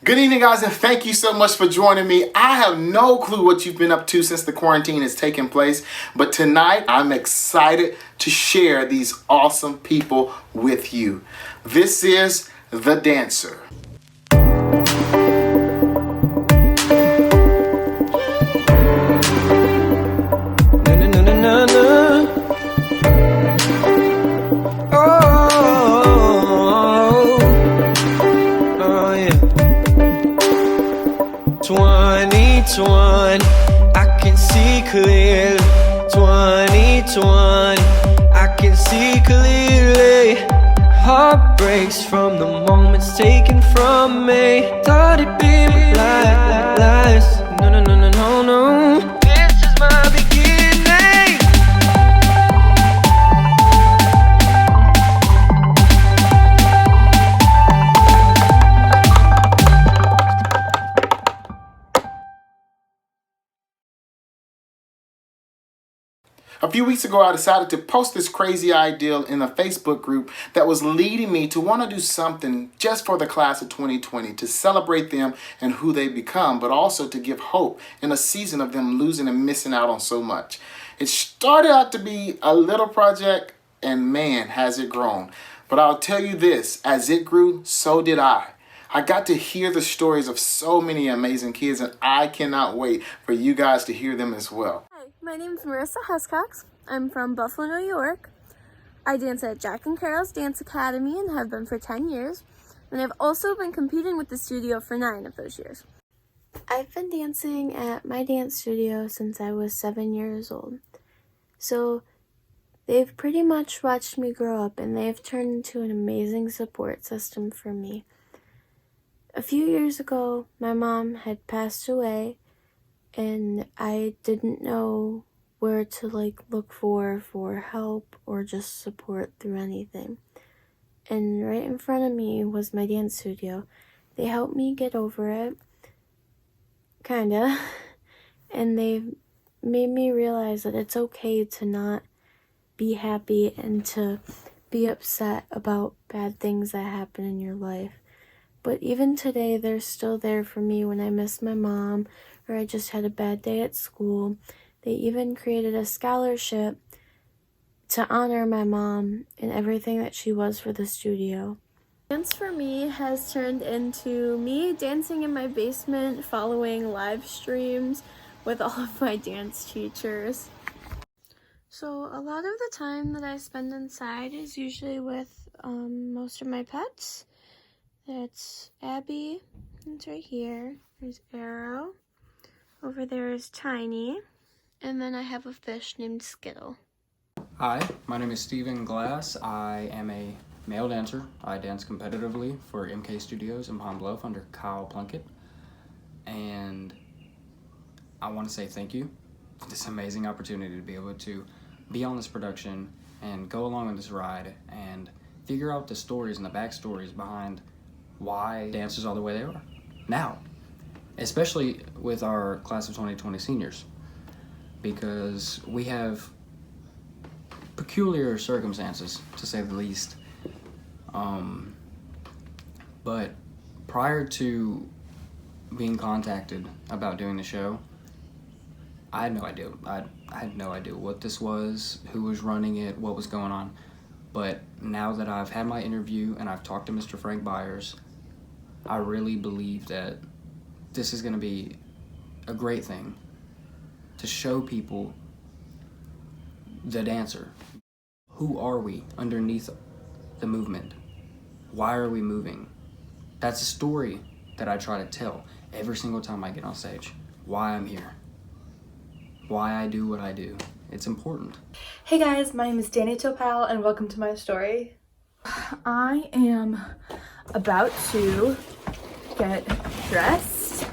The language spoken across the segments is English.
Good evening, guys, and thank you so much for joining me. I have no clue what you've been up to since the quarantine has taken place, but tonight I'm excited to share these awesome people with you. This is The Dancer. I can see clearly. 2020, I can see clearly. Heart breaks from the moments taken from me. Thought it'd be my last. No. This is my beginning. A few weeks ago, I decided to post this crazy idea in a Facebook group that was leading me to want to do something just for the class of 2020 to celebrate them and who they become, but also to give hope in a season of them losing and missing out on so much. It started out to be a little project, and man, has it grown. But I'll tell you this, as it grew, so did I. I got to hear the stories of so many amazing kids, and I cannot wait for you guys to hear them as well. Hi, my name is Marissa Hescox. I'm from Buffalo, New York. I dance at Jack and Carol's Dance Academy and have been for 10 years. And I've also been competing with the studio for 9 of those years. I've been dancing at my dance studio since I was 7 years old. So they've pretty much watched me grow up, and they've turned into an amazing support system for me. A few years ago, my mom had passed away, and I didn't know where to look for help or just support through anything. And right in front of me was my dance studio. They helped me get over it, kinda, and they made me realize that it's okay to not be happy and to be upset about bad things that happen in your life. But even today, they're still there for me when I miss my mom or I just had a bad day at school. They even created a scholarship to honor my mom and everything that she was for the studio. Dance for me has turned into me dancing in my basement, following live streams with all of my dance teachers. So a lot of the time that I spend inside is usually with most of my pets. That's Abby, it's right here. There's Arrow. Over there is Tiny. And then I have a fish named Skittle. Hi, my name is Steven Glass. I am a male dancer. I dance competitively for MK Studios in Palm Bluff under Kyle Plunkett. And I want to say thank you for this amazing opportunity to be able to be on this production and go along on this ride and figure out the stories and the backstories behind why dancers are the way they are now, especially with our class of 2020 seniors, because we have peculiar circumstances, to say the least. But prior to being contacted about doing the show, I had no idea. I had no idea what this was, who was running it, what was going on. But now that I've had my interview and I've talked to Mr. Frank Byers, I really believe that this is going to be a great thing to show people the dancer. Who are we underneath the movement? Why are we moving? That's a story that I try to tell every single time I get on stage. Why I'm here. Why I do what I do. It's important. Hey guys, my name is Danny Topal and welcome to my story. I am about to get dressed.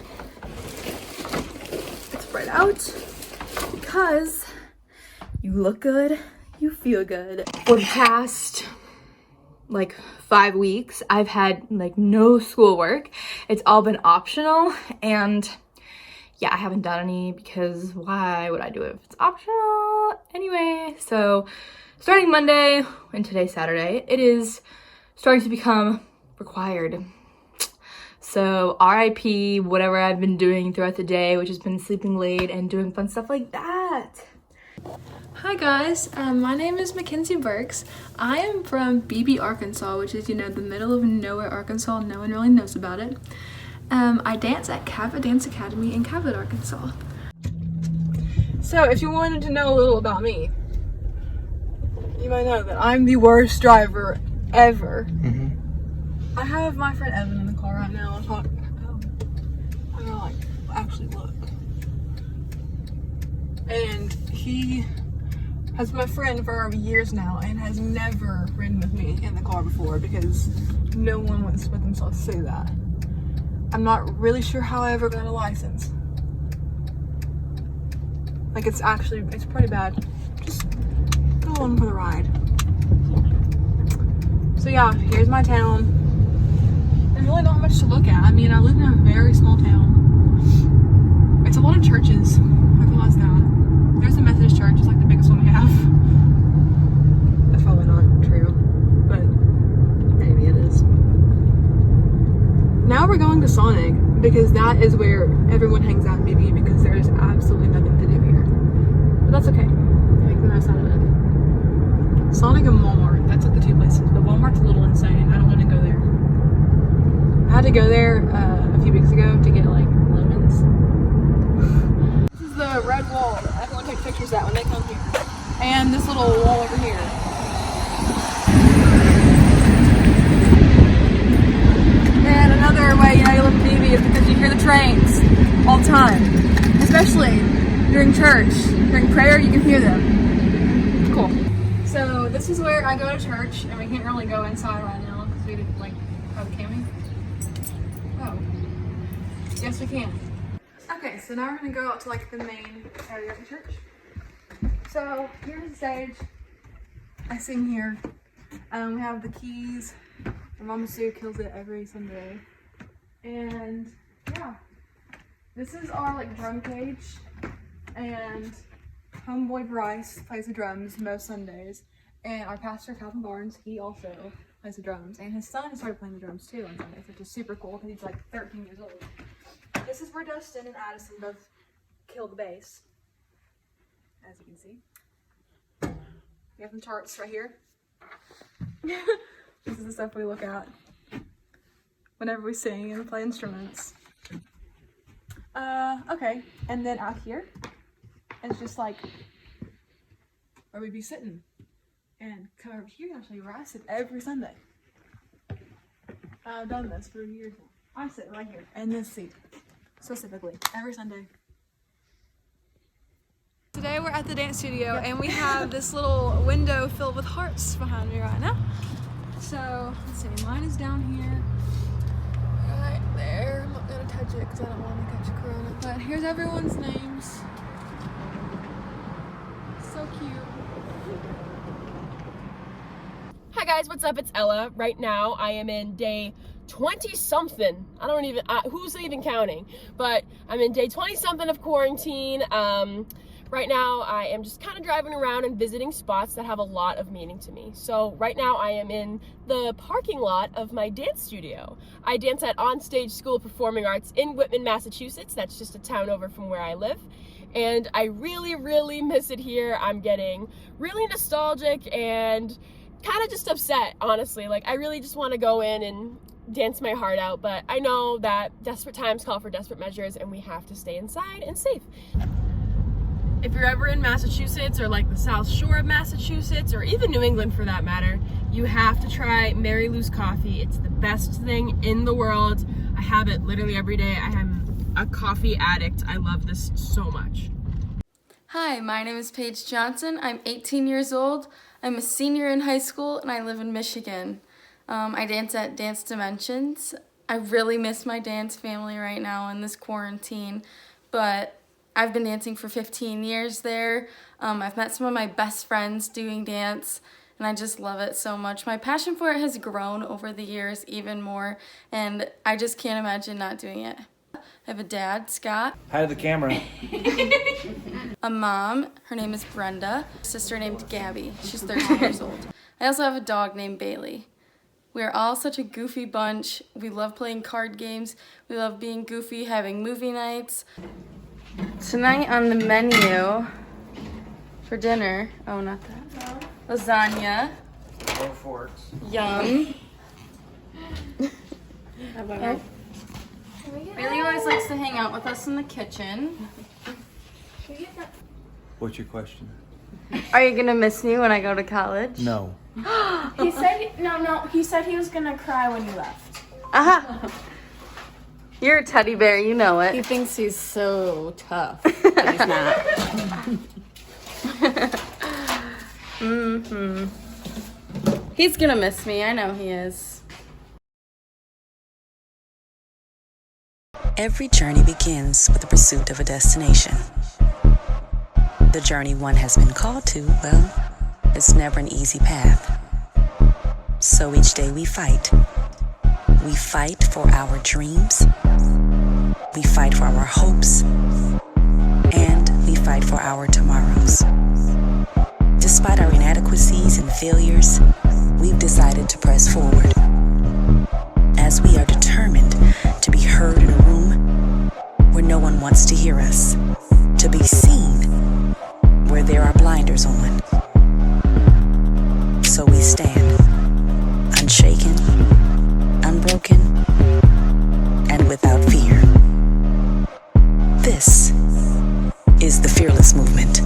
It's spread out because you look good, you feel good. For the past 5 weeks, I've had no schoolwork. It's all been optional, and yeah, I haven't done any because why would I do it if it's optional? Anyway, so starting Monday and today's Saturday, it is starting to become required. So RIP whatever I've been doing throughout the day, which has been sleeping late and doing fun stuff like that. Hi guys, my name is Mackenzie Burks. I am from Beebe, Arkansas, which is, the middle of nowhere, Arkansas. No one really knows about it. I dance at Cabot Dance Academy in Cabot, Arkansas. So if you wanted to know a little about me, you might know that I'm the worst driver ever. I have my friend Evan in the car right now. I'm gonna actually look. And he has been my friend for years now and has never ridden with me in the car before because no one wants to put themselves through that. I'm not really sure how I ever got a license. Like, it's pretty bad. Just go along for the ride. So yeah, here's my town. There's really not much to look at. I mean, I live in a very small town. It's a lot of churches. I realized that. There's a Methodist church, it's like the biggest one we have. That's probably not true, but maybe it is. Now we're going to Sonic because that is where everyone hangs out in BB because there's absolutely nothing to do here. But that's okay. Make the most out of it. Sonic and Walmart, that's like the two places, but Walmart's a little insane. I don't want to go there. I had to go there a few weeks ago to get like lemons. This is the red wall that everyone takes pictures at when they come here. And this little wall over here. And another way you live in BB is because you hear the trains all the time. Especially during church. During prayer, you can hear them. It's cool. So this is where I go to church, and we can't really go inside right now because we didn't can we? Oh. Yes, we can. Okay, so now we're gonna go out to the main area of the church. So here's the stage. I sing here. We have the keys. And Mama Sue kills it every Sunday. And yeah, this is our drum cage. And homeboy Bryce plays the drums most Sundays. And our pastor Calvin Barnes, he also plays the drums. And his son started playing the drums too on Sundays, which is super cool because he's 13 years old. This is where Dustin and Addison both kill the bass, as you can see. We have some charts right here. This is the stuff we look at whenever we sing and play instruments. Okay, and then out here, it's just where we'd be sitting. And come over here and I'll show you where I sit every Sunday. I've done this for years now. I sit right here in this seat, specifically, every Sunday. Today we're at the dance studio and we have this little window filled with hearts behind me right now. So, let's see, mine is down here, right there. I'm not gonna touch it because I don't want to catch corona, but here's everyone's names. So cute. Hi guys, what's up? It's Ella. Right now I am in day 20-something. Who's even counting? But I'm in day 20-something of quarantine. Right now I am just kind of driving around and visiting spots that have a lot of meaning to me. So right now I am in the parking lot of my dance studio. I dance at Onstage School of Performing Arts in Whitman, Massachusetts. That's just a town over from where I live. And I really, really miss it here. I'm getting really nostalgic and kind of just upset, honestly. I really just want to go in and dance my heart out, but I know that desperate times call for desperate measures and we have to stay inside and safe. If you're ever in Massachusetts or the South Shore of Massachusetts or even New England for that matter, you have to try Mary Lou's coffee. It's the best thing in the world. I have it literally every day. I am a coffee addict. I love this so much. Hi, my name is Paige Johnson. I'm 18 years old. I'm a senior in high school and I live in Michigan. I dance at Dance Dimensions. I really miss my dance family right now in this quarantine, but I've been dancing for 15 years there. I've met some of my best friends doing dance and I just love it so much. My passion for it has grown over the years even more and I just can't imagine not doing it. I have a dad, Scott. Hi to the camera. A mom, her name is Brenda. A sister named Gabby, she's 13 years old. I also have a dog named Bailey. We're all such a goofy bunch. We love playing card games. We love being goofy, having movie nights. Tonight on the menu for dinner, oh, not that, lasagna. No forks. Yum. Bailey always likes to hang out with us in the kitchen. What's your question? Are you gonna miss me when I go to college? No. He said no. He said he was gonna cry when you left. Aha! You're a teddy bear, you know it. He thinks he's so tough, but he's not. He's gonna miss me. I know he is. Every journey begins with the pursuit of a destination. The journey one has been called to, well, it's never an easy path. So each day we fight. We fight for our dreams. We fight for our hopes. And we fight for our tomorrows. Despite our inadequacies and failures, we've decided to press forward. As we are determined to be heard in a room where no one wants to hear us, to be seen where there are blinders on. So we stand, unshaken, unbroken, and without fear. This is the Fearless Movement.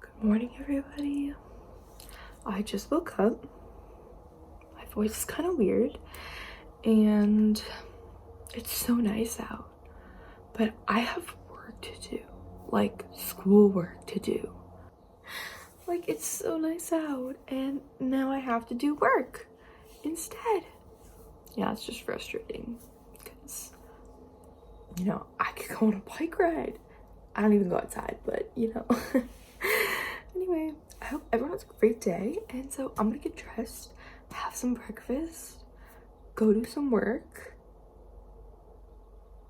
Good morning, everybody. I just woke up. My voice is kind of weird, and it's so nice out. But I have work to do, like school work to do. Like, it's so nice out, and now I have to do work instead. Yeah, it's just frustrating because, you know, I could go on a bike ride. I don't even go outside, but you know. Anyway, I hope everyone has a great day, and so I'm gonna get dressed, have some breakfast, go do some work,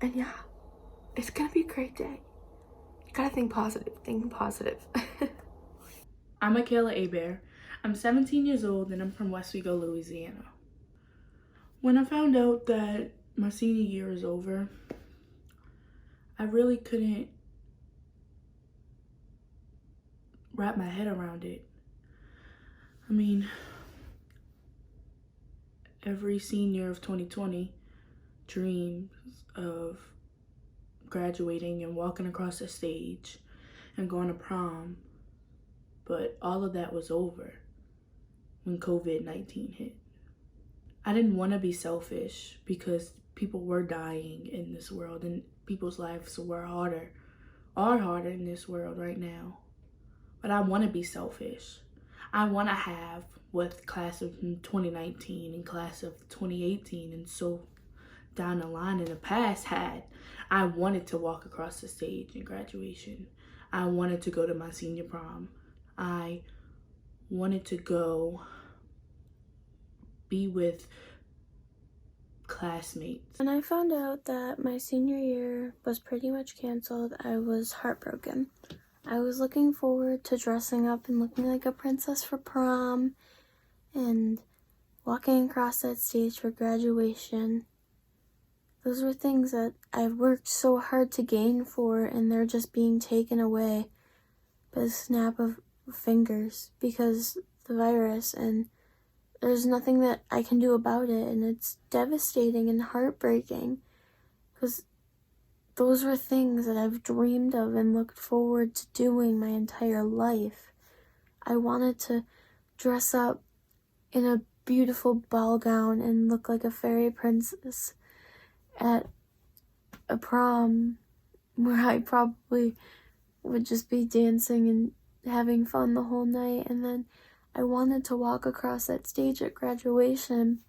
and yeah, it's gonna be a great day. You gotta think positive, I'm Michaela Abear. I'm 17 years old and I'm from Westwego, Louisiana. When I found out that my senior year is over, I really couldn't wrap my head around it. I mean, every senior of 2020 dreams of graduating and walking across the stage and going to prom, but all of that was over when COVID-19 hit. I didn't want to be selfish because people were dying in this world and people's lives are harder in this world right now. But I want to be selfish. I want to have what class of 2019 and class of 2018 and so down the line in the past had. I wanted to walk across the stage in graduation. I wanted to go to my senior prom. I wanted to go be with classmates. When I found out that my senior year was pretty much canceled, I was heartbroken. I was looking forward to dressing up and looking like a princess for prom and walking across that stage for graduation. Those were things that I've worked so hard to gain for, and they're just being taken away by the snap of fingers because the virus, and there's nothing that I can do about it, and it's devastating and heartbreaking because those were things that I've dreamed of and looked forward to doing my entire life. I wanted to dress up in a beautiful ball gown and look like a fairy princess at a prom where I probably would just be dancing and having fun the whole night. And then I wanted to walk across that stage at graduation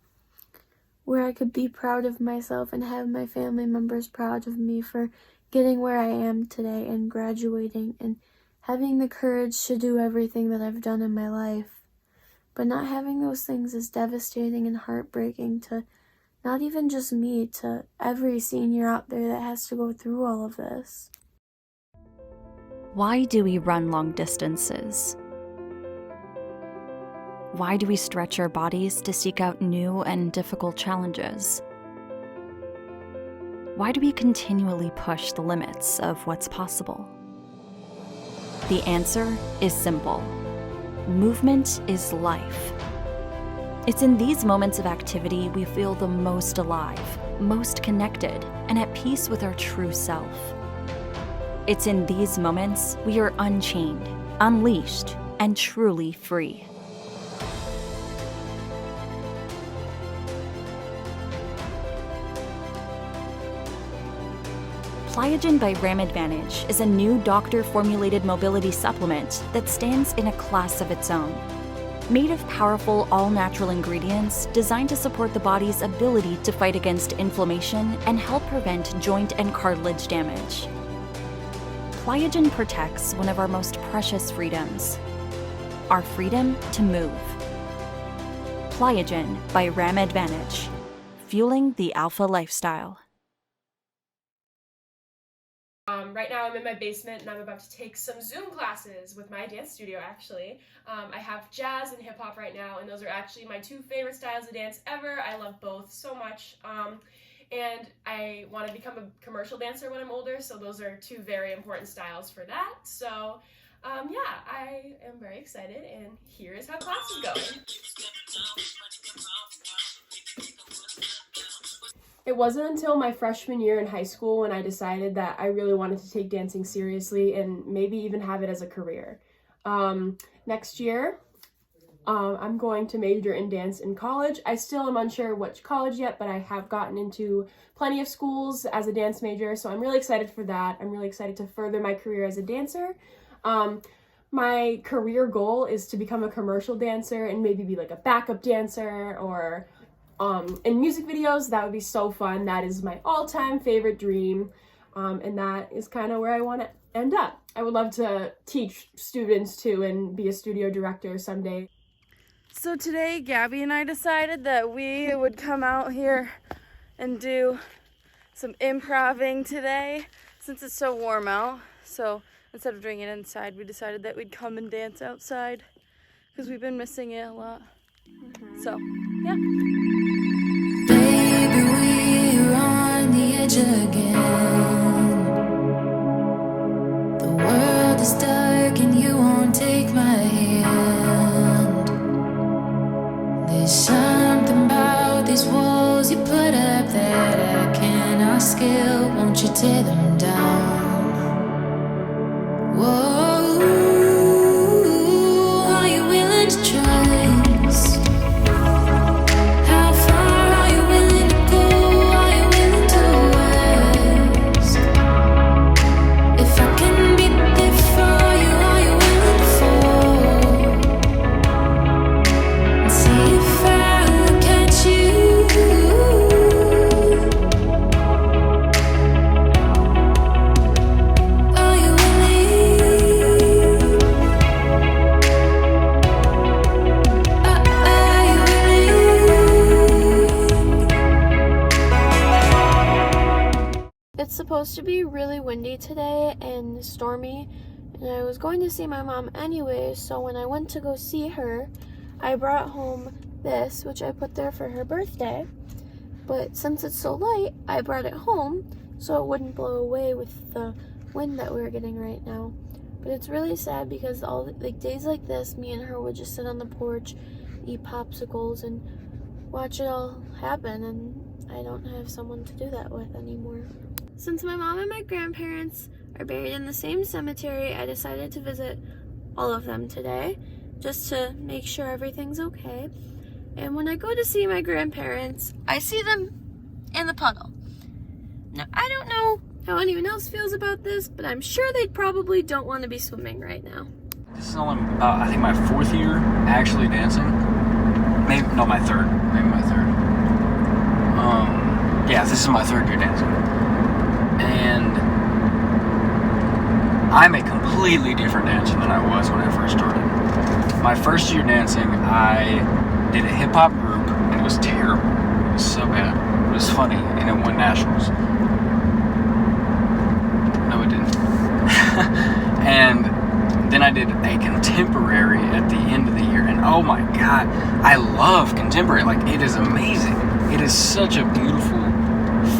where I could be proud of myself and have my family members proud of me for getting where I am today and graduating and having the courage to do everything that I've done in my life. But not having those things is devastating and heartbreaking to Not even just me, to every senior out there that has to go through all of this. Why do we run long distances? Why do we stretch our bodies to seek out new and difficult challenges? Why do we continually push the limits of what's possible? The answer is simple. Movement is life. It's in these moments of activity we feel the most alive, most connected, and at peace with our true self. It's in these moments we are unchained, unleashed, and truly free. Pliogen by Ram Advantage is a new doctor-formulated mobility supplement that stands in a class of its own. Made of powerful, all-natural ingredients designed to support the body's ability to fight against inflammation and help prevent joint and cartilage damage. Pliogen protects one of our most precious freedoms, our freedom to move. Pliogen by Ram Advantage, fueling the alpha lifestyle. Right now I'm in my basement and I'm about to take some Zoom classes with my dance studio, actually. I have jazz and hip hop right now, and those are actually my two favorite styles of dance ever. I love both so much. And I want to become a commercial dancer when I'm older, so those are two very important styles for that. So yeah, I am very excited, and here is how class is going. It wasn't until my freshman year in high school when I decided that I really wanted to take dancing seriously and maybe even have it as a career. Next year, I'm going to major in dance in college. I still am unsure which college yet, but I have gotten into plenty of schools as a dance major, so I'm really excited for that. I'm really excited to further my career as a dancer. My career goal is to become a commercial dancer and maybe be like a backup dancer or in music videos. That would be so fun. That is my all-time favorite dream, and that is kind of where I want to end up. I would love to teach students too and be a studio director someday. So today, Gabby and I decided that we would come out here and do some improvising today since it's so warm out. So instead of doing it inside, we decided that we'd come and dance outside because we've been missing it a lot. So, yeah. Baby, we're on the edge again. The world is dark and you won't take my hand. There's something about these walls you put up that I cannot scale. Won't you tear them down? Whoa, are you willing to trust? How far are you willing to go? Are you willing to ask? If I can be there for you, are you willing to fall? And see if I will catch you. Are you willing? Are you willing? It's supposed to be really windy today and stormy, and I was going to see my mom anyway, so when I went to go see her, I brought home this, which I put there for her birthday, but since it's so light, I brought it home so it wouldn't blow away with the wind that we're getting right now. But it's really sad because all like days like this, me and her would just sit on the porch, eat popsicles, and watch it all happen, and I don't have someone to do that with anymore. Since my mom and my grandparents are buried in the same cemetery, I decided to visit all of them today, just to make sure everything's okay. And when I go to see my grandparents, I see them in the puddle. Now, I don't know how anyone else feels about this, but I'm sure they probably don't want to be swimming right now. This is only about, I think, my fourth year actually dancing. Maybe, no, my third. Maybe my third. Yeah, this is my third year dancing. And I'm a completely different dancer than I was when I first started. My first year dancing, I did a hip-hop group, and it was terrible. It was so bad. It was funny, and it won nationals. No, it didn't. And then I did a contemporary at the end of the year, and oh my god, I love contemporary. Like, it is amazing. It is such a beautiful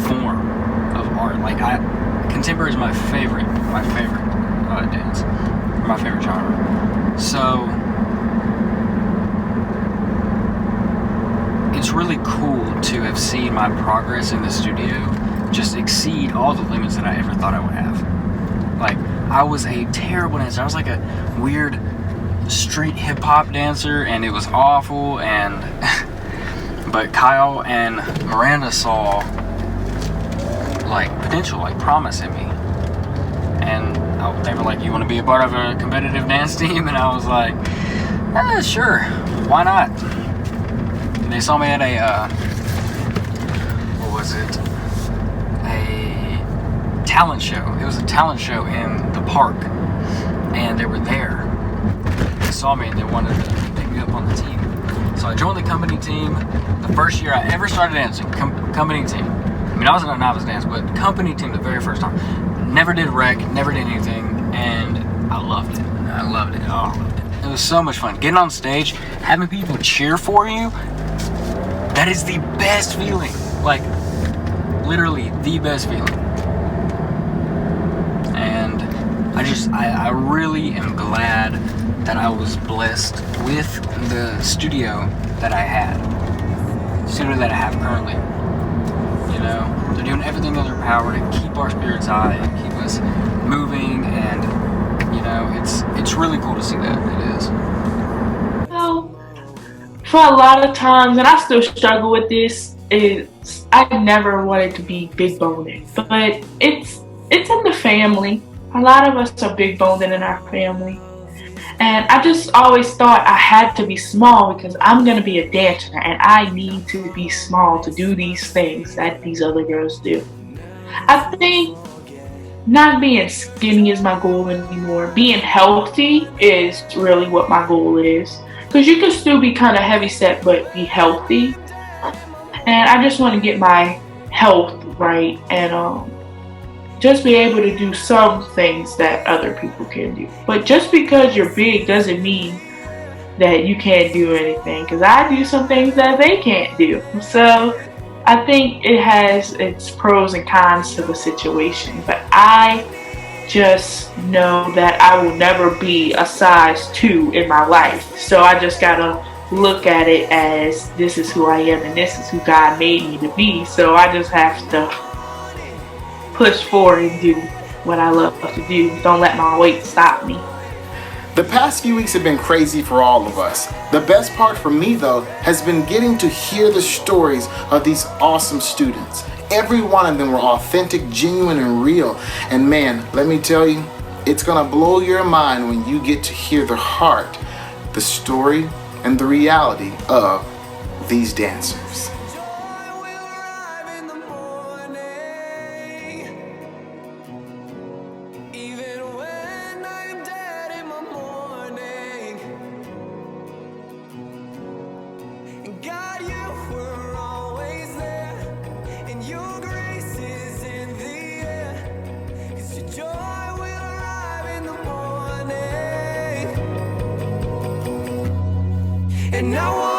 form of art. Like, contemporary is my favorite dance, my favorite genre. So it's really cool to have seen my progress in the studio just exceed all the limits that I ever thought I would have. Like, I was a terrible dancer. I was like a weird street hip-hop dancer, and it was awful, and but Kyle and Miranda saw like potential, like promise in me, and they were like, "You want to be a part of a competitive dance team?" And I was like, "Sure, why not?" And they saw me at a what was it? A talent show. It was a talent show in the park, and they were there. They saw me and they wanted to pick me up on the team. So I joined the company team. The first year I ever started dancing, company team. I mean, I wasn't a novice dance, but company team the very first time. Never did rec, never did anything, and I loved it. I loved it. Oh, I loved it. It was so much fun. Getting on stage, having people cheer for you, that is the best feeling. Like, literally the best feeling. And I really am glad that I was blessed with the studio that I had. The studio that I have currently. You know, they're doing everything in their power to keep our spirits high and keep us moving, and you know, it's really cool to see that. It is. Well, for a lot of times, and I still struggle with this, is I never wanted to be big boned, but it's in the family. A lot of us are big boned in our family. And I just always thought I had to be small because I'm going to be a dancer and I need to be small to do these things that these other girls do. I think not being skinny is my goal anymore. Being healthy is really what my goal is. Because you can still be kind of heavy set but be healthy. And I just want to get my health right and just be able to do some things that other people can do. But just because you're big doesn't mean that you can't do anything, because I do some things that they can't do. So I think it has its pros and cons to the situation, but I just know that I will never be a size 2 in my life. So I just gotta look at it as this is who I am and this is who God made me to be. So I just have to push forward and do what I love to do. Don't let my weight stop me. The past few weeks have been crazy for all of us. The best part for me, though, has been getting to hear the stories of these awesome students. Every one of them were authentic, genuine, and real. And man, let me tell you, it's gonna blow your mind when you get to hear the heart, the story, and the reality of these dancers. And now